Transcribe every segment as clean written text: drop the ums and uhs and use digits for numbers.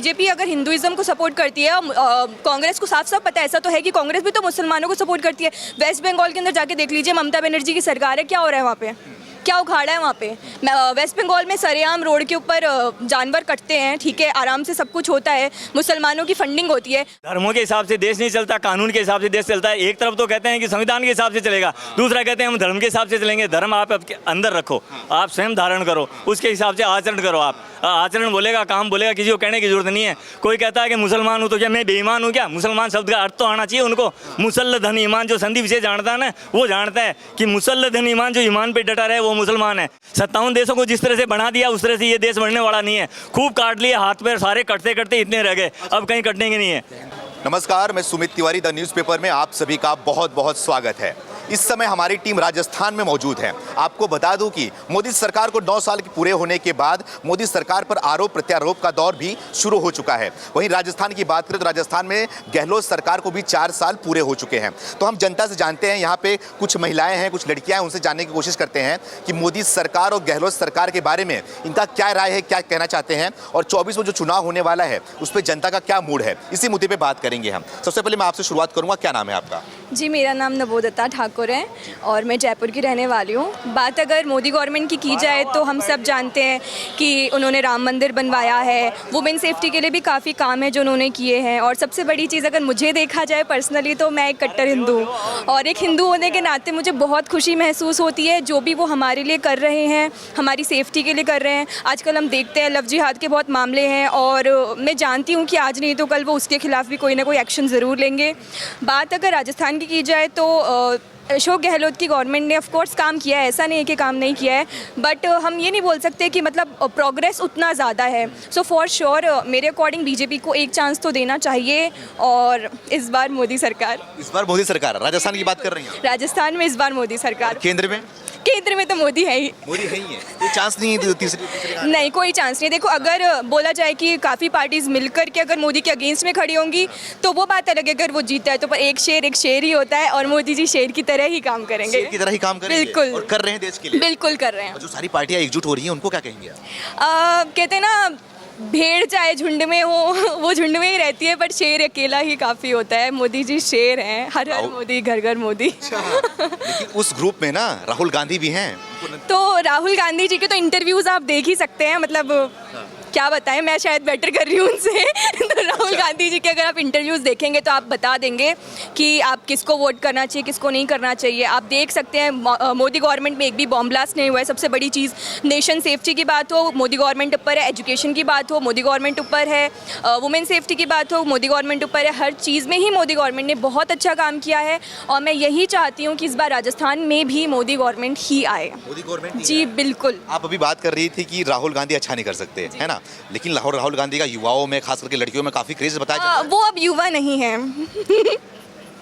BJP अगर Hinduism को support करती है, कांग्रेस को साफ साफ पता है, ऐसा तो है कि कांग्रेस भी तो मुसलमानों को सपोर्ट करती है। वेस्ट बंगाल के अंदर जाके देख लीजिए, ममता बनर्जी की सरकार है, क्या हो रहा है वहाँ पे, क्या उखाड़ा है वहाँ पे। वेस्ट बंगाल में सरेआम रोड के ऊपर जानवर कटते हैं, ठीक है, आराम से सब कुछ होता है, मुसलमानों की फंडिंग होती है। धर्मों के हिसाब से देश नहीं चलता, कानून के हिसाब से देश चलता है। एक तरफ तो कहते हैं कि संविधान के हिसाब से चलेगा, दूसरा कहते हैं हम धर्म के हिसाब से चलेंगे। धर्म आप आपके अंदर रखो, आप स्वयं धारण करो, उसके हिसाब से आचरण करो। आप आचरण बोलेगा, काम बोलेगा, किसी को कहने की जरूरत नहीं है। कोई कहता है कि मुसलमान हूँ तो क्या मैं बेईमान हूँ क्या? मुसलमान शब्द का अर्थ तो आना चाहिए उनको। मुसल्ल धन ईमान, जो संधि विषय जानता है ना, वो जानता है कि मुसल्ल धन ईमान, जो ईमान पे डटा रहे वो मुसलमान है। 57 देशों को जिस तरह से बना दिया उस तरह से ये देश बढ़ने वाला नहीं है। खूब काट लिए, हाथ पैर सारे कटते कटते इतने रह गए, अब कहीं कटने के नहीं है। नमस्कार, मैं सुमित तिवारी, द न्यूज़पेपर में आप सभी का बहुत बहुत स्वागत है। इस समय हमारी टीम राजस्थान में मौजूद है। आपको बता दूं कि मोदी सरकार को 9 साल के पूरे होने के बाद मोदी सरकार पर आरोप प्रत्यारोप का दौर भी शुरू हो चुका है। वहीं राजस्थान की बात करें तो राजस्थान में गहलोत सरकार को भी 4 साल पूरे हो चुके हैं। तो हम जनता से जानते हैं, यहाँ पे कुछ महिलाएं हैं, कुछ लड़कियां हैं, उनसे जानने की कोशिश करते हैं कि मोदी सरकार और गहलोत सरकार के बारे में इनका क्या राय है, क्या कहना चाहते हैं, और 24 में जो चुनाव होने वाला है उस पर जनता का क्या मूड है, इसी मुद्दे पर बात करेंगे हम। सबसे पहले मैं आपसे शुरुआत करूँगा, क्या नाम है आपका? जी, मेरा नाम नवोदता ठाकुर है और मैं जयपुर की रहने वाली हूँ। बात अगर मोदी गवर्नमेंट की जाए तो हम सब जानते हैं कि उन्होंने राम मंदिर बनवाया है, वुमेन सेफ्टी के लिए भी काफ़ी काम है जो उन्होंने किए हैं। और सबसे बड़ी चीज़ अगर मुझे देखा जाए पर्सनली तो मैं एक कट्टर हिंदू हूँ, और एक हिंदू होने के नाते मुझे बहुत खुशी महसूस होती है जो भी वो हमारे लिए कर रहे हैं, हमारी सेफ्टी के लिए कर रहे हैं। आजकल हम देखते हैं लव जिहाद के बहुत मामले हैं, और मैं जानती हूँ कि आज नहीं तो कल वो उसके खिलाफ भी कोई ना कोई एक्शन ज़रूर लेंगे। बात अगर राजस्थान की जाए तो अशोक गहलोत की गवर्नमेंट ने ऑफ कोर्स काम किया है, ऐसा नहीं है कि काम नहीं किया है, बट हम ये नहीं बोल सकते कि मतलब प्रोग्रेस उतना ज़्यादा है। सो फॉर श्योर मेरे अकॉर्डिंग बीजेपी को एक चांस तो देना चाहिए, और इस बार मोदी सरकार। इस बार मोदी सरकार, राजस्थान की बात कर रही हैं? राजस्थान में इस बार मोदी सरकार। केंद्र में? केंद्र में तो मोदी है ही। मोदी है ही है, कोई चांस नहीं है तीसरी? नहीं, कोई चांस नहीं। देखो, अगर बोला जाए कि काफ़ी पार्टीज मिलकर के अगर मोदी के अगेंस्ट में खड़ी होंगी तो वो बात अलग है, अगर वो जीता है तो, पर एक शेर ही होता है, और मोदी जी शेर की तरह ही काम करेंगे। शेर की तरह ही काम करेंगे? बिल्कुल। और कर रहे हैं देश के लिए? बिल्कुल कर रहे हैं। जो सारी पार्टियां एकजुट हो रही हैं उनको क्या कहेंगे? कहते हैं ना, भेड़ चाहे झुंड में हो वो झुंड में ही रहती है, पर शेर अकेला ही काफ़ी होता है। मोदी जी शेर हैं, हर हर मोदी, घर घर मोदी। लेकिन उस ग्रुप में ना राहुल गांधी भी हैं। तो राहुल गांधी जी के तो इंटरव्यूज आप देख ही सकते हैं, मतलब क्या बताएं, मैं शायद बेटर कर रही हूँ उनसे। तो राहुल गांधी जी के अगर आप इंटरव्यूज़ देखेंगे तो आप बता देंगे कि आप किसको वोट करना चाहिए, किसको नहीं करना चाहिए। आप देख सकते हैं मोदी गवर्नमेंट में एक भी बॉम्ब ब्लास्ट नहीं हुआ है। सबसे बड़ी चीज़ नेशन सेफ्टी की बात हो, मोदी गवर्नमेंट ऊपर है। एजुकेशन की बात हो, मोदी गवर्नमेंट ऊपर है। वुमेन सेफ्टी की बात हो, मोदी गवर्नमेंट ऊपर है। हर चीज़ में ही मोदी गवर्नमेंट ने बहुत अच्छा काम किया है, और मैं यही चाहती हूँ कि इस बार राजस्थान में भी मोदी गवर्नमेंट ही आए। मोदी गवर्नमेंट? जी बिल्कुल। आप अभी बात कर रही थी कि राहुल गांधी अच्छा नहीं कर सकते, है ना, लेकिन राहुल गांधी का युवाओं में, खास करके लड़कियों में काफी क्रेज बताया जाता है। वो अब युवा नहीं है।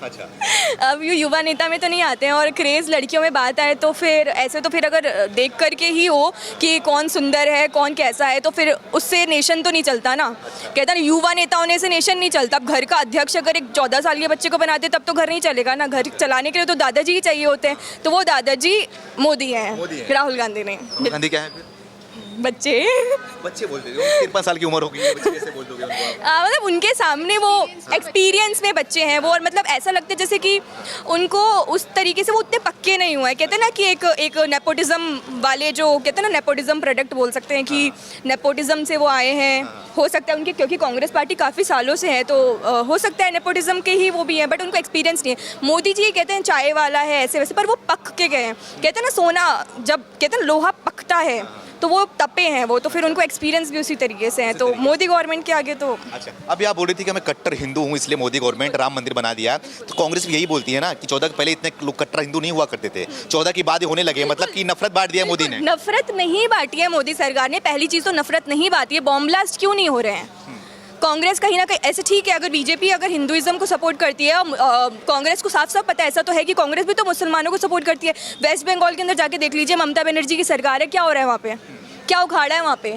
अच्छा। अब ये युवा नेता में तो नहीं आते हैं, और क्रेज़ लड़कियों में बात आए तो फिर ऐसे तो फिर अगर देख करके ही हो कि कौन सुंदर है, कौन कैसा है, तो फिर उससे नेशन तो नहीं चलता ना। कहता ना, युवा नेता होने से नेशन नहीं चलता। अब घर का अध्यक्ष अगर एक 14 साल के बच्चे को बनाते तब तो घर नहीं चलेगा ना। घर चलाने के लिए तो दादाजी ही चाहिए होते हैं, तो वो दादाजी मोदी हैं। राहुल गांधी नहीं। राहुल गांधी क्या है फिर? बच्चे बोलते हो, 53 साल की उम्र हो गई है, बच्चे कैसे बोल दोगे उनको? मतलब उनके सामने वो एक्सपीरियंस में बच्चे हैं वो, और मतलब ऐसा लगता है जैसे कि उनको उस तरीके से वो उतने पक्के नहीं हुए। कहते हैं ना कि एक नेपोटिज्म वाले, जो कहते हैं ना नेपोटिज्म प्रोडक्ट बोल सकते हैं, कि नेपोटिज्म से वो आए हैं। हो सकता है उनके, क्योंकि कांग्रेस पार्टी काफ़ी सालों से है, तो हो सकता है नेपोटिज्म के ही वो भी हैं, बट उनको एक्सपीरियंस नहीं है। मोदी जी कहते हैं चाय वाला है ऐसे वैसे, पर वो पक के गए हैं। कहते हैं ना, सोना जब कहते हैं लोहा पकता है तो वो तपे हैं वो, तो फिर उनको एक्सपीरियंस भी उसी तरीके से है। तो मोदी गवर्नमेंट के आगे तो अच्छा। अभी आप बोल रही थी कि मैं कट्टर हिंदू हूँ, इसलिए मोदी गवर्नमेंट राम मंदिर बना दिया, तो कांग्रेस भी यही बोलती है ना कि 14 के पहले इतने लोग कट्टर हिंदू नहीं हुआ करते थे, 14 की बाद होने लगे, मतलब कि नफरत बांट दिया मोदी ने। नफरत नहीं बांटी है मोदी सरकार ने। पहली चीज़ तो नफरत नहीं बांटी है। बॉम्ब ब्लास्ट क्यों नहीं हो रहे हैं? कांग्रेस कहीं ना कहीं ऐसे, ठीक है, अगर बीजेपी अगर हिंदुइज्म को सपोर्ट करती है, कांग्रेस को साफ साफ पता है, ऐसा तो है कि कांग्रेस भी तो मुसलमानों को सपोर्ट करती है। वेस्ट बंगाल के अंदर जाके देख लीजिए, ममता बनर्जी की सरकार है, क्या हो रहा है वहाँ पे, क्या उखाड़ा है वहाँ पे।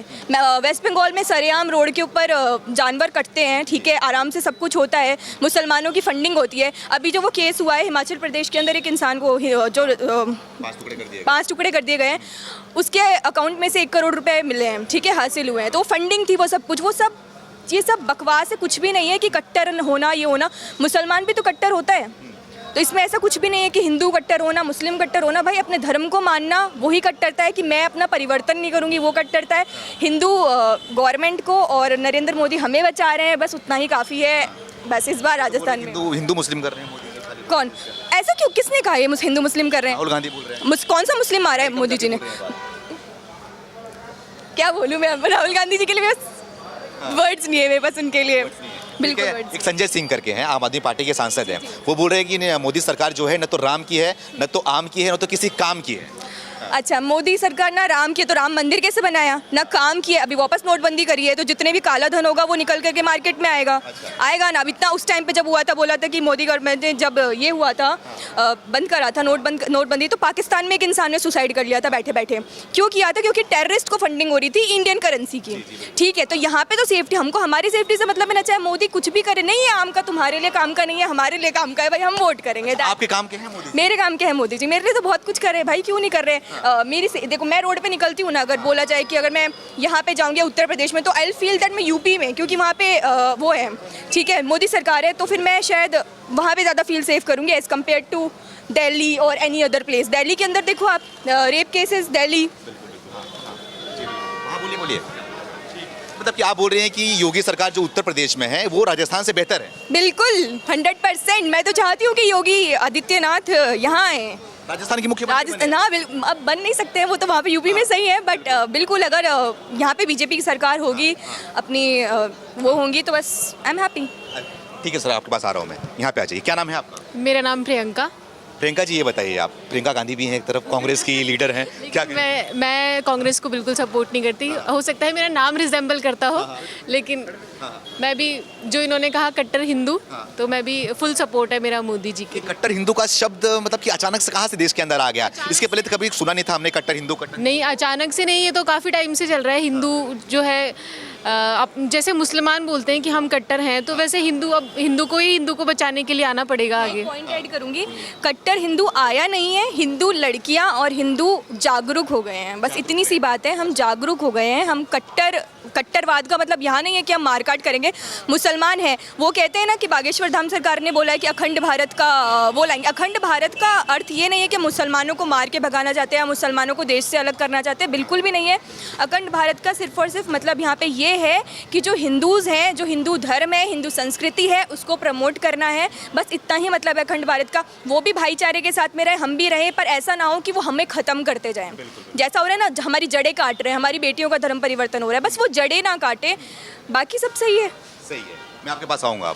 वेस्ट बंगाल में सरेआम रोड के ऊपर जानवर कटते हैं, ठीक है, आराम से सब कुछ होता है, मुसलमानों की फंडिंग होती है। अभी जो वो केस हुआ है हिमाचल प्रदेश के अंदर, एक इंसान को जो 5 टुकड़े कर दिए गए हैं, उसके अकाउंट में से 1 करोड़ रुपए मिले हैं, ठीक है, हासिल हुए हैं। तो फंडिंग थी, वो सब कुछ, वो सब ये सब बकवास है, कुछ भी नहीं है कि कट्टर होना ये होना, मुसलमान भी तो कट्टर होता है। तो इसमें ऐसा कुछ भी नहीं है कि हिंदू कट्टर होना, मुस्लिम कट्टर होना। भाई अपने धर्म को मानना वही कट्टरता है, कि मैं अपना परिवर्तन नहीं करूँगी वो कट्टरता है। हिंदू गवर्नमेंट को और नरेंद्र मोदी हमें बचा रहे हैं, बस उतना ही काफ़ी है। बस इस बार राजस्थान में हिंदू मुस्लिम कर रहे हैं मोदी जी। कौन ऐसा क्यों, किसने कहा ये हिंदू मुस्लिम कर रहे हैं? राहुल गांधी बोल रहे हैं। कौन सा मुस्लिम मारा है मोदी जी ने? क्या बोलूँ मैं अब, राहुल गांधी जी के लिए वर्ड्स नहीं है मेरे पास उनके लिए, बिल्कुल words। एक संजय सिंह करके हैं, आम आदमी पार्टी के सांसद हैं, वो बोल रहे हैं कि मोदी सरकार जो है न तो राम की है, न तो आम की है, न तो किसी काम की है। अच्छा, मोदी सरकार ना राम की है तो राम मंदिर कैसे बनाया, ना काम की है। अभी वापस नोटबंदी करी है तो जितने भी काला धन होगा वो निकल करके मार्केट में आएगा। आएगा ना। अब इतना उस टाइम पे जब हुआ था, बोला था कि मोदी गवर्नमेंट ने जब ये हुआ था बंद करा था नोटबंदी, तो पाकिस्तान में एक इंसान ने सुसाइड कर लिया था बैठे बैठे। क्यों किया था? क्योंकि टेररिस्ट को फंडिंग हो रही थी इंडियन करेंसी की। ठीक है, तो यहाँ पे तो सेफ्टी, हमको हमारी सेफ्टी से मतलब है ना, चाहे मोदी कुछ भी करे। नहीं है आम का तुम्हारे लिए काम का नहीं है, हमारे लिए काम का है भाई, हम वोट करेंगे। आपके काम के हैं मोदी? मेरे काम के हैं मोदी जी, मेरे लिए तो बहुत कुछ करे भाई, क्यों नहीं कर रहे। मेरी देखो, मैं रोड पे निकलती हूँ ना, अगर बोला जाए कि अगर मैं यहाँ पे जाऊँगी उत्तर प्रदेश में, तो आई फील दैट मैं यूपी में, क्योंकि वहाँ पे वो है, ठीक है, मोदी सरकार है, तो फिर मैं शायद वहाँ पे ज़्यादा फील सेफ करूँगी एज़ कम्पेयर टू दिल्ली और एनी अदर प्लेस। दिल्ली के अंदर देखो आप, रेप केसेस दिल्ली। हाँ बोलिए। मतलब कि आप बोल रहे हैं कि योगी सरकार जो उत्तर प्रदेश में है वो राजस्थान से बेहतर है? बिल्कुल 100%। मैं तो चाहती हूँ कि योगी आदित्यनाथ यहाँ आए, राजस्थान की मुख्यमंत्री राजस्थान। हाँ, अब बन नहीं सकते हैं वो तो, वहाँ पे यूपी में सही है, बट बिल्कुल अगर यहाँ पे बीजेपी की सरकार होगी, अपनी वो होंगी, तो बस आई एम हैप्पी। ठीक है सर, आपके पास आ रहा हूँ मैं। यहाँ पे आ जाइए। क्या नाम है आपका? मेरा नाम प्रियंका। प्रियंका जी, ये बताइए, आप प्रियंका गांधी भी हैं एक तरफ, कांग्रेस की लीडर हैं, क्या कहें? मैं कांग्रेस को बिल्कुल सपोर्ट नहीं करती। हो सकता है मेरा नाम रिजेंबल करता हो, लेकिन मैं भी, जो इन्होंने कहा कट्टर हिंदू, तो मैं भी फुल सपोर्ट है मेरा मोदी जी के। कट्टर हिंदू का शब्द मतलब कि अचानक से कहाँ से देश के अंदर आ गया? इसके पहले तो कभी सुना नहीं था हमने, कट्टर हिंदू। नहीं, अचानक से नहीं, ये तो काफ़ी टाइम से चल रहा है। हिंदू जो है, जैसे मुसलमान बोलते हैं कि हम कट्टर हैं, तो वैसे हिंदू, अब हिंदू को बचाने के लिए आना पड़ेगा आगे। पॉइंट ऐड करूंगी, कट्टर हिंदू आया नहीं है, हिंदू लड़कियां और हिंदू जागरूक हो गए हैं, बस इतनी सी बात है। हम जागरूक हो गए हैं। हम कट्टरवाद का मतलब यहाँ नहीं है कि हम मारकाट करेंगे। मुसलमान हैं, वो कहते हैं ना कि बागेश्वर धाम सरकार ने बोला है कि अखंड भारत का वो लाएंगे। अखंड भारत का अर्थ ये नहीं है कि मुसलमानों को मार के भगाना चाहते हैं या मुसलमानों को देश से अलग करना चाहते हैं, बिल्कुल भी नहीं है। अखंड भारत का सिर्फ और सिर्फ मतलब यहाँ पे ये है कि जो हिंदूज़ हैं, जो हिंदू धर्म है, हिंदू संस्कृति है, उसको प्रमोट करना है, बस इतना ही मतलब है अखंड भारत का। वो भी भाईचारे के साथ में रहे, हम भी रहे, पर ऐसा ना हो कि वो हमें ख़त्म करते जाएं। जैसा हो रहा है ना, हमारी जड़ें काट रहे हैं, हमारी बेटियों का धर्म परिवर्तन हो रहा है, बस वो जड़ें ना काटे, बाकी सब सही है। सही है, मैं आपके पास आऊँगा।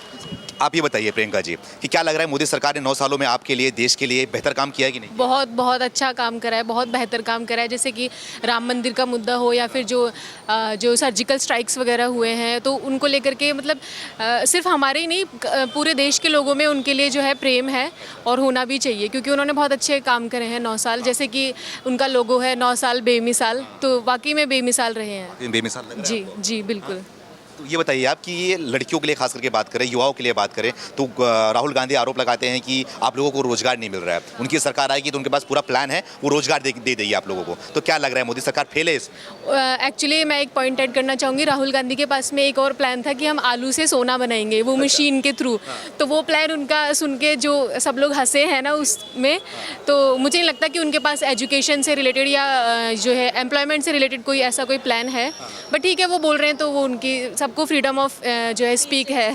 आप ये बताइए प्रियंका जी कि क्या लग रहा है, मोदी सरकार ने 9 सालों में आपके लिए, देश के लिए बेहतर काम किया है कि नहीं? बहुत बहुत अच्छा काम करा है, बहुत बेहतर काम करा है। जैसे कि राम मंदिर का मुद्दा हो, या फिर जो सर्जिकल स्ट्राइक्स वगैरह हुए हैं, तो उनको लेकर के मतलब सिर्फ हमारे ही नहीं, पूरे देश के लोगों में उनके लिए जो है प्रेम है, और होना भी चाहिए, क्योंकि उन्होंने बहुत अच्छे काम करे हैं 9 साल। जैसे कि उनका लोगो है 9 साल बेमिसाल, तो वाकई में बेमिसाल रहे हैं। बेमिसाल लग रहा है जी आपको? जी बिल्कुल। तो ये बताइए आप कि ये लड़कियों के लिए खास करके बात करें, युवाओं के लिए बात करें, तो राहुल गांधी आरोप लगाते हैं कि आप लोगों को रोजगार नहीं मिल रहा है। उनकी सरकार आएगी तो उनके पास पूरा प्लान है, वो रोजगार दे देगी आप लोगों को। तो क्या लग रहा है, मोदी सरकार फेल है इस? एक्चुअली मैं एक पॉइंट ऐड करना चाहूँगी। राहुल गांधी के पास में एक और प्लान था कि हम आलू से सोना बनाएंगे, वो मशीन के थ्रू। तो वो प्लान उनका सुन के जो सब लोग हंसे हैं ना उसमें, तो मुझे नहीं लगता कि उनके पास एजुकेशन से रिलेटेड या जो है एम्प्लॉयमेंट से रिलेटेड कोई ऐसा कोई प्लान है। बट ठीक है, वो बोल रहे हैं तो वो उनकी, सबको फ्रीडम ऑफ जो है स्पीक है।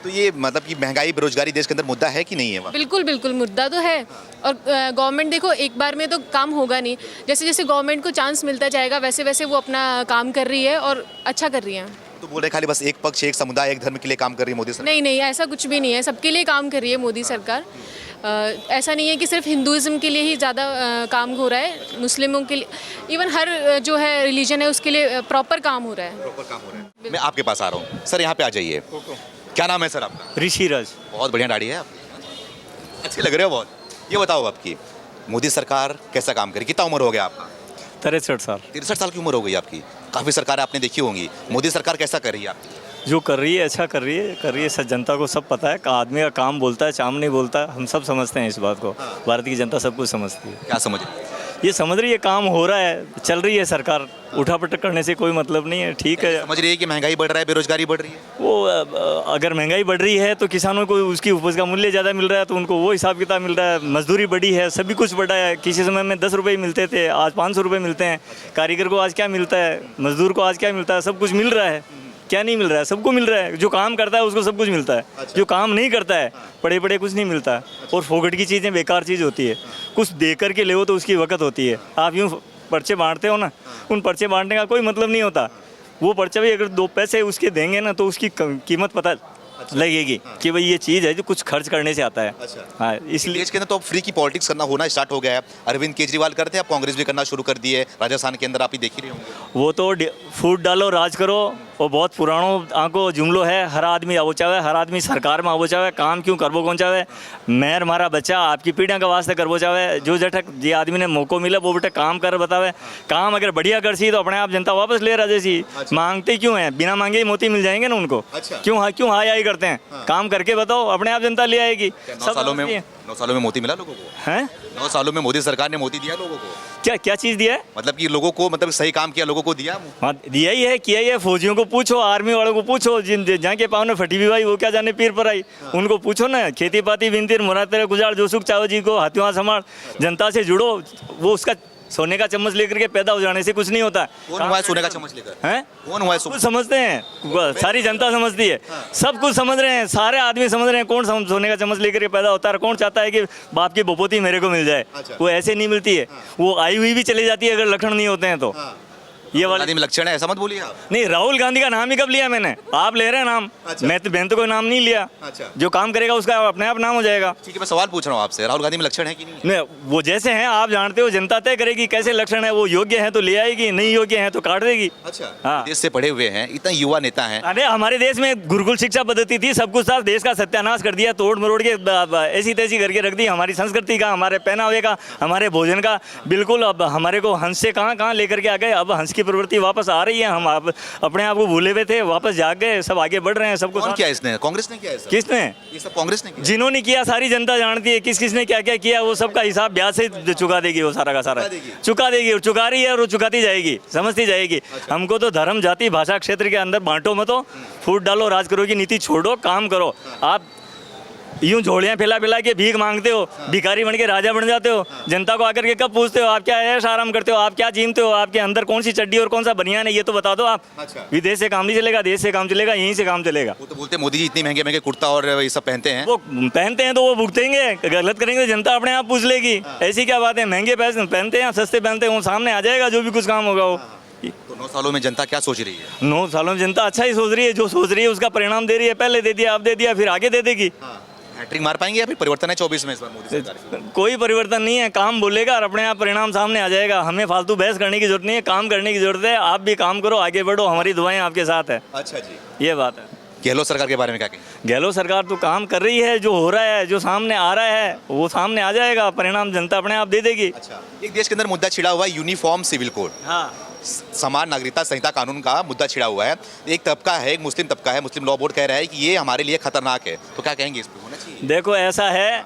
तो ये मतलब कि महंगाई, बेरोजगारी देश के अंदर मुद्दा है कि नहीं है? बिल्कुल बिल्कुल मुद्दा तो है। और गवर्नमेंट देखो, एक बार में तो काम होगा नहीं। जैसे जैसे गवर्नमेंट को चांस मिलता जाएगा, वैसे वैसे वो अपना काम कर रही है और अच्छा कर रही है। तो बोल रहे खाली बस एक पक्ष, एक समुदाय, एक धर्म के लिए काम कर रही है मोदी सरकार? नहीं नहीं, ऐसा कुछ भी नहीं है, सबके लिए काम कर रही है मोदी सरकार। ऐसा नहीं है कि सिर्फ हिंदुज़म के लिए ही ज़्यादा काम हो रहा है, मुस्लिमों के लिए, इवन हर जो है रिलीजन है उसके लिए प्रॉपर काम हो रहा है। प्रॉपर काम हो रहा है। मैं आपके पास आ रहा हूँ सर, यहाँ पे आ जाइए। क्या नाम है सर आपका? ऋषिराज। बहुत बढ़िया दाढ़ी है आपकी, अच्छे लग रहे हो बहुत। ये बताओ आपकी मोदी सरकार कैसा काम करी? कितना उम्र हो गया आपका? 63 साल। 63 साल की उम्र हो गई आपकी। काफ़ी सरकार आपने देखी होंगी, मोदी सरकार कैसा कर रही है आपकी? जो कर रही है अच्छा कर रही है। सब जनता को सब पता है, आदमी का काम बोलता है, चाम नहीं बोलता है। हम सब समझते हैं इस बात को, भारत की जनता सब कुछ समझती है। क्या समझ रही है? ये समझ रही है काम हो रहा है, चल रही है सरकार, उठा पटक करने से कोई मतलब नहीं है। ठीक है, समझ रही है कि महंगाई बढ़ रहा है, बेरोजगारी बढ़ रही है। वो अगर महंगाई बढ़ रही है तो किसानों को उसकी उपज का मूल्य ज़्यादा मिल रहा है तो उनको वो हिसाब किताब मिल रहा है। मजदूरी बढ़ी है, सभी कुछ बढ़ा है। किसी समय में 10 रुपये मिलते थे, आज 500 रुपये मिलते हैं। कारीगर को आज क्या मिलता है, मजदूर को आज क्या मिलता है, सब कुछ मिल रहा है। क्या नहीं मिल रहा है, सबको मिल रहा है। जो काम करता है उसको सब कुछ मिलता है, जो काम नहीं करता है पड़े पड़े कुछ नहीं मिलता है। और फोकट की चीज़ें बेकार चीज़ होती है, कुछ दे करके ले तो उसकी वक़्त होती है। आप यूँ पर्चे बांटते हो ना, उन पर्चे बांटने का कोई मतलब नहीं होता। वो पर्चा भी अगर 2 पैसे उसके देंगे ना तो उसकी कीमत पता लगेगी कि भाई ये चीज़ है जो कुछ खर्च करने से आता है। हाँ, इसलिए देश के अंदर तो फ्री की पॉलिटिक्स करना होना स्टार्ट हो गया है। अरविंद केजरीवाल करते हैं, अब कांग्रेस भी करना शुरू कर दी है। राजस्थान के अंदर आप ही देख ही रहे होंगे। वो तो फूट डालो राज करो, वो बहुत पुरानो आंको जुमलो है। हर आदमी आवो चाहे, हर आदमी सरकार में आवो चाहे, काम क्यों करबो कौन चाहे। मैं हमारा बच्चा आपकी पीढ़ियाँ का वास्ते करबो चाहे। जो जटक ये आदमी ने मौको मिला वो बेटा काम कर बतावे। काम अगर बढ़िया कर सी तो अपने आप जनता वापस ले रहा जैसी। मांगते क्यों हैं, बिना मांगे ही मोती मिल जाएंगे ना उनको। क्यों हाई हाई करते हैं, काम करके बताओ, अपने आप जनता ले आएगी। 9 सालों में मोती मिला लोगों को हैं? 9 सालों में मोदी सरकार ने मोती दिया लोगों को। क्या चीज़ दिया है? मतलब कि लोगों को, मतलब सही काम किया, लोगों को दिया। हाँ, दिया ही है, किया ही है। फौजियों को पूछो, आर्मी वालों को पूछो, जिन जहाँ के पाँव ने फटी भी भाई वो क्या जाने पीर पर आई। उनको पूछो ना, खेती पाती विनतीर मुराद तेरे गुजार जो सुख चाहो जी को हाथियों संभाल। जनता से जुड़ो, वो उसका सोने का चम्मच लेकर के पैदा हो जाने से कुछ नहीं होता। कौन हुआ है सोने का चम्मच लेकर? हैं? कौन हुआ है? कुछ समझते हैं, सारी जनता समझती है। सब कुछ समझ रहे हैं, सारे आदमी समझ रहे हैं कौन सोने का चम्मच लेकर के पैदा होता है। कौन चाहता है कि बाप की बपोती मेरे को मिल जाए। वो ऐसे नहीं मिलती है, वो आई हुई भी चली जाती है अगर लक्षण नहीं होते हैं तो। ये वाला में लक्षण है, ऐसा मत बोलिए आप। नहीं, राहुल गांधी का नाम ही कब लिया मैंने? आप ले रहे हैं नाम। मैंने तो कोई नाम नहीं लिया। जो काम करेगा उसका अपने आप नाम हो जाएगा। ठीक है, मैं सवाल पूछ रहा हूँ आपसे, राहुल गांधी में लक्षण है कि नहीं? वो जैसे हैं आप जानते हो, जनता तय करेगी कैसे लक्षण है। वो योग्य है तो ले आएगी, नहीं योग्य है तो काट देगी। हाँ, देश से पढ़े हुए हैं, इतना युवा नेता हैं। अरे हमारे देश में गुरुकुल शिक्षा पद्धति थी, सब कुछ था, देश का सत्यानाश कर दिया, तोड़ मरोड़ के ऐसी तैसी करके रख दी। हमारी संस्कृति का, हमारे पहनावे का, हमारे भोजन का, बिल्कुल। अब हमारे को हंस से कहाँ लेकर के आ गए। अब हंस की प्रवृत्ति वापस आ रही है। हम आप अपने आप को भूले हुए थे, वापस जाग गए, सब आगे बढ़ रहे हैं। सबको कौन किया इसने? कांग्रेस ने किया है? किसने? ये सब कांग्रेस ने किया। जिन्होंने किया सारी जनता जानती है, किस किसने क्या क्या किया। वो सबका हिसाब ब्याज से चुका देगी, वो सारा का सारा चुका देगी। और चुका रही है और वो चुकाती जाएगी, समझती जाएगी। हमको तो धर्म जाति भाषा क्षेत्र के अंदर बांटो मत, फूट डालो राज करो की नीति छोड़ो, काम करो। आप यूं झोलियाँ फैला के भीख मांगते हो, भिखारी बन के राजा बन जाते हो। जनता को आकर के कब पूछते हो आप क्या ऐश आराम करते हो, आप क्या जीमते हो, आपके अंदर कौन सी चड्डी और कौन सा बनियान है, ये तो बता दो आप। विदेश से काम नहीं चलेगा, देश से काम चलेगा, यहीं से काम चलेगा। वो तो बोलते मोदी जी इतनी महंगे कुर्ता और ये सब पहनते हैं। वो पहनते हैं तो वो भुगतेंगे, गलत करेंगे तो जनता अपने आप पूछ लेगी। ऐसी क्या बात है, महंगे पैसे पहनते हैं, सस्ते पहनते हैं, वो सामने आ जाएगा जो भी कुछ काम होगा वो। तो 9 सालों में जनता क्या सोच रही है? 9 सालों में जनता अच्छा ही सोच रही है। जो सोच रही है उसका परिणाम दे रही है। पहले दे दिया, अब दे दिया, फिर आगे दे देगी। हैट्रिक मार पाएंगे या फिर परिवर्तन है 24 में इस बार मोदी सरकार की? कोई परिवर्तन नहीं है, काम बोलेगा और अपने आप परिणाम सामने आ जाएगा। हमें फालतू बहस करने की जरूरत नहीं है, काम करने की जरूरत है। आप भी काम करो, आगे बढ़ो, हमारी दुआएं आपके साथ है। अच्छा जी, ये बात है। गहलोत सरकार के बारे में क्या कहें? गहलोत सरकार तो काम कर रही है, जो हो रहा है, जो सामने आ रहा है वो सामने आ जाएगा, परिणाम जनता अपने आप दे देगी। अच्छा, एक देश के अंदर मुद्दा छिड़ा हुआ है, यूनिफॉर्म सिविल कोड। हाँ, समान नागरिकता संहिता कानून का मुद्दा छिड़ा हुआ है। एक तबका है, एक मुस्लिम तबका है, मुस्लिम लॉ बोर्ड कह रहा है कि ये हमारे लिए खतरनाक है। तो क्या कहेंगे इस पर? होना चाहिए? देखो ऐसा है,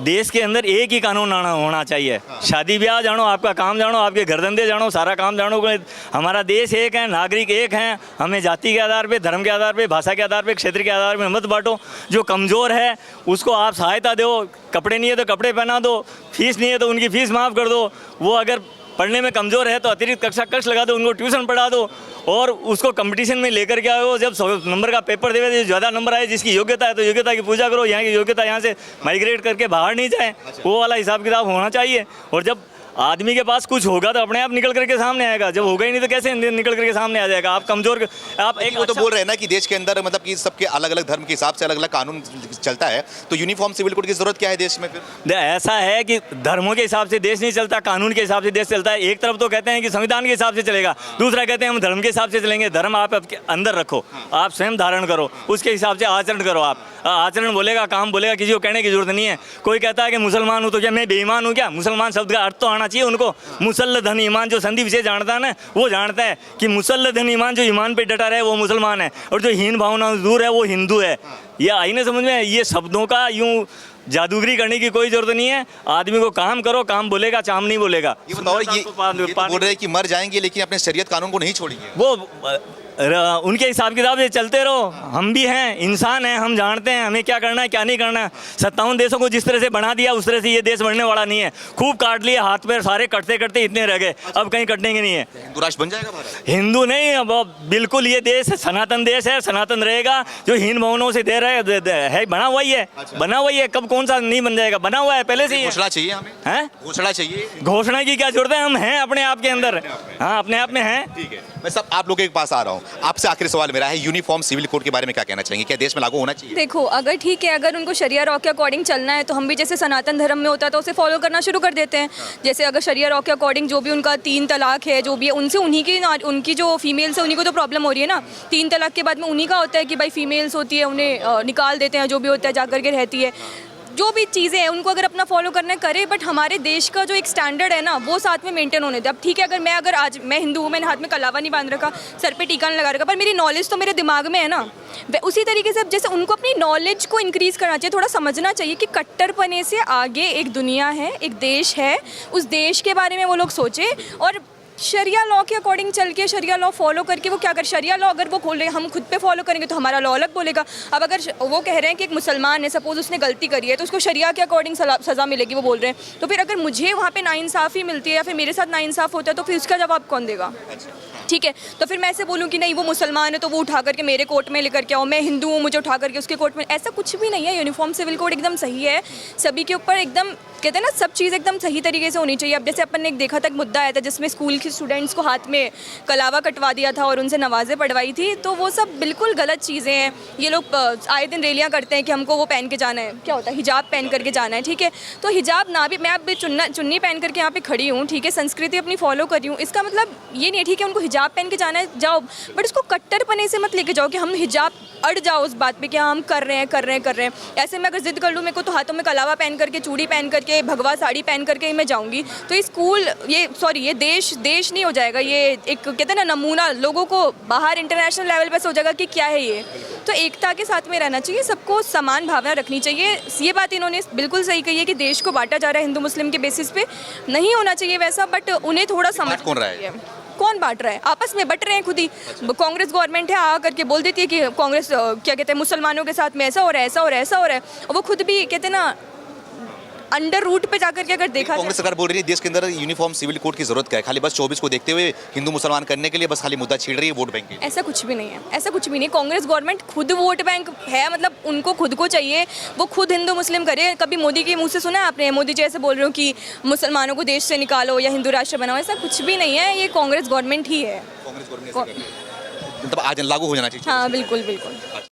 देश के अंदर एक ही कानून होना चाहिए। शादी ब्याह जानो, आपका काम जानो, आपके घर धंधे जानो, सारा काम जानो। हमारा देश एक है, नागरिक एक हैं। हमें जाति के आधार पे, धर्म के आधार पे, भाषा के आधार पे, क्षेत्र के आधार पे मत बांटो। जो कमज़ोर है उसको आप सहायता दो। कपड़े नहीं है तो कपड़े पहना दो, फीस नहीं है तो उनकी फ़ीस माफ़ कर दो। वो अगर पढ़ने में कमज़ोर है तो अतिरिक्त कक्ष लगा दो, उनको ट्यूशन पढ़ा दो और उसको कंपटीशन में लेकर के आओ। जब 100 नंबर का पेपर देवे, ज़्यादा नंबर आए, जिसकी योग्यता है तो योग्यता की पूजा करो। यहाँ की योग्यता यहाँ से माइग्रेट करके बाहर नहीं जाए, वो वाला हिसाब किताब होना चाहिए। और जब आदमी के पास कुछ होगा तो अपने आप निकल करके सामने आएगा। जब होगा ही नहीं तो कैसे निकल करके सामने आ जाएगा? आप कमज़ोर, आप एक वो तो बोल रहे हैं ना कि देश के अंदर मतलब कि सबके अलग अलग धर्म के हिसाब से अलग अलग कानून चलता है, तो यूनिफॉर्म सिविल कोड की जरूरत क्या है देश में फिर? ऐसा है कि धर्मों के हिसाब से देश नहीं चलता, कानून के हिसाब से देश चलता है। एक तरफ तो कहते हैं कि संविधान के हिसाब से चलेगा, दूसरा कहते हैं हम धर्म के हिसाब से चलेंगे। धर्म आप आपके अंदर रखो, आप स्वयं धारण करो, उसके हिसाब से आचरण करो। आचरण बोलेगा, काम बोलेगा, किसी को कहने की जरूरत नहीं है। कोई कहता है कि मुसलमान हूँ तो क्या मैं बेईमान हूँ क्या? मुसलमान शब्द का अर्थ तो आना चाहिए उनको। मुसल्ल धन ईमान, जो संधि विषय जानता है ना वो जानता है कि मुसल्ल धन ईमान, जो ईमान पे डटा रहे वो मुसलमान है, और जो हीन भावना दूर है वो हिंदू है। ये आई ना समझ में? ये शब्दों का यूँ जादूगरी करने की कोई जरूरत नहीं है। आदमी को काम करो, काम बोलेगा, चाम नहीं बोलेगा। ये बताओ, ये तो बोल रहे हैं कि मर जाएंगे लेकिन अपने शरीयत कानून को नहीं छोड़ेंगे। वो उनके हिसाब किताब से चलते रहो। हम भी हैं, इंसान हैं, हम जानते हैं हमें क्या करना है क्या नहीं करना है। 57 देशों को जिस तरह से बना दिया उस तरह से ये देश बढ़ने वाला नहीं है। खूब काट लिए, हाथ पैर सारे कटते कटते इतने रह गए, अब कहीं कटने के नहीं है। हिंदू राष्ट्र बन जाएगा भारत? हिंदू नहीं, अब बिल्कुल ये देश सनातन देश है, सनातन रहेगा। जो हीन भावनाओं से दे रहे है बना हुआ ही है, बना हुआ ही है। कब कौन सा नहीं बन जाएगा, बना हुआ है पहले से ही। घोषणा चाहिए हमें, हैं? घोषणा चाहिए। घोषणा की क्या जरूरत है? हम हैं अपने आप के अंदर। हाँ, अपने आप में हैं। ठीक है, मैं सब आप लोगों के पास आ रहा हूँ। आपसे आखिरी सवाल मेरा है, यूनिफॉर्म सिविल कोड के बारे में क्या कहना चाहेंगे? क्या देश में लागू होना चाहिए? देखो, अगर ठीक है, अगर उनको शरिया लॉ के अकॉर्डिंग चलना है तो हम भी जैसे सनातन धर्म में होता है तो उसे फॉलो करना शुरू कर देते हैं। जैसे अगर शरिया लॉ के अकॉर्डिंग जो भी उनका 3 तलाक है, जो भी है, उनसे उनकी जो फीमेल्स है उन्हीं को तो प्रॉब्लम हो रही है ना। 3 तलाक के बाद में उन्हीं का होता है कि भाई फीमेल्स होती है उन्हें निकाल देते हैं, जो भी होता है जा करके रहती है। जो भी चीज़ें हैं उनको अगर अपना फॉलो करना है करे, बट हमारे देश का जो एक स्टैंडर्ड है ना वो साथ में मेंटेन होने दे। अब ठीक है, अगर आज मैं हिंदू हूँ, मैंने हाथ में कलावा नहीं बांध रखा, सर पे टीका नहीं लगा रखा, पर मेरी नॉलेज तो मेरे दिमाग में है ना। उसी तरीके से अब जैसे उनको अपनी नॉलेज को इंक्रीज़ करना चाहिए, थोड़ा समझना चाहिए कि कट्टरपने से आगे एक दुनिया है, एक देश है, उस देश के बारे में वो लोग सोचें। और शरिया लॉ के अकॉर्डिंग चल के शरिया लॉ फॉलो करके वो क्या कर, शरिया लॉ अगर वो खोल रहे हैं, हम खुद पे फॉलो करेंगे तो हमारा लॉ अलग बोलेगा। अब अगर वो कह रहे हैं कि एक मुसलमान है, सपोज उसने गलती करी है तो उसको शरिया के अकॉर्डिंग सज़ा मिलेगी, वो बोल रहे हैं, तो फिर अगर मुझे वहाँ पे नाइंसाफ़ी मिलती है या फिर मेरे साथ नाइंसाफ़ होता है तो फिर उसका जवाब कौन देगा? ठीक है, तो फिर मैं ऐसे बोलूँ कि नहीं वो मुसलमान है तो वो उठा करके मेरे कोर्ट में लेकर के आओ, मैं हिंदू हूँ मुझे उठा करके उसके कोर्ट में, ऐसा कुछ भी नहीं है। यूनिफॉर्म सिविल कोड एकदम सही है, सभी के ऊपर एकदम कहते हैं ना सब चीज़ एकदम सही तरीके से होनी चाहिए। अब जैसे अपन ने एक देखा था, एक मुद्दा आया था जिसमें स्कूल के स्टूडेंट्स को हाथ में कलावा कटवा दिया था और उनसे नमाज़ें पढ़वाई थी, तो वो सब बिल्कुल गलत चीज़ें हैं। ये लोग आए दिन रैलियाँ करते हैं कि हमको वो पहन के जाना है, क्या होता है हिजाब पहन करके जाना है, ठीक है, तो हिजाब ना भी, मैं अब भी चुन्नी पहन करके यहाँ पे खड़ी हूँ, ठीक है, संस्कृति अपनी फॉलो कर रही हूँ, इसका मतलब ये नहीं है, ठीक है, उनको हिजाब पहन के जाना है जाओ, बट उसको कट्टरपने से मत लेके जाओ कि हम हिजाब अड़ जाओ उस बात पे कि हम कर रहे हैं। ऐसे में अगर जिद कर लूँ मेरे को तो हाथों में कलावा पहन करके, चूड़ी पहन करके, भगवा साड़ी पहन करके ही मैं जाऊँगी तो ये देश नहीं हो जाएगा। ये एक कहते हैं ना नमूना लोगों को बाहर इंटरनेशनल लेवल पर से हो जाएगा कि क्या है ये। तो एकता के साथ में रहना चाहिए, सबको समान भावना रखनी चाहिए। ये बात इन्होंने बिल्कुल सही कही है कि देश को बांटा जा रहा है हिंदू मुस्लिम के बेसिस पे, नहीं होना चाहिए वैसा, बट उन्हें थोड़ा समझ कौन बांट रहा है, आपस में बट रहे हैं खुद ही। कांग्रेस गवर्नमेंट है आ करके बोल देती है कि कांग्रेस क्या कहते हैं मुसलमानों के साथ में ऐसा हो रहा है, और वो खुद भी कहते हैं ना अंडर रूट पे जाकर के अगर देखा, कांग्रेस सरकार बोल रही है देश के अंदर यूनिफॉर्म सिविल कोड की जरूरत क्या है, खाली बस 24 को देखते हुए हिंदू मुसलमान करने के लिए बस खाली मुद्दा छेड़ रही है वोट बैंक के। ऐसा कुछ भी नहीं है, ऐसा कुछ भी नहीं। कांग्रेस गवर्नमेंट खुद वोट बैंक है, मतलब उनको खुद को चाहिए, वो खुद हिंदू मुस्लिम करे। कभी मोदी के मुंह से सुना है आपने, मोदी जी ऐसे बोल रहे हो कि मुसलमानों को देश से निकालो या हिंदू राष्ट्र बनाओ, ऐसा कुछ भी नहीं है। ये कांग्रेस गवर्नमेंट ही है, कांग्रेस गवर्नमेंट मतलब आज लागू हो जाना चाहिए। हाँ बिल्कुल।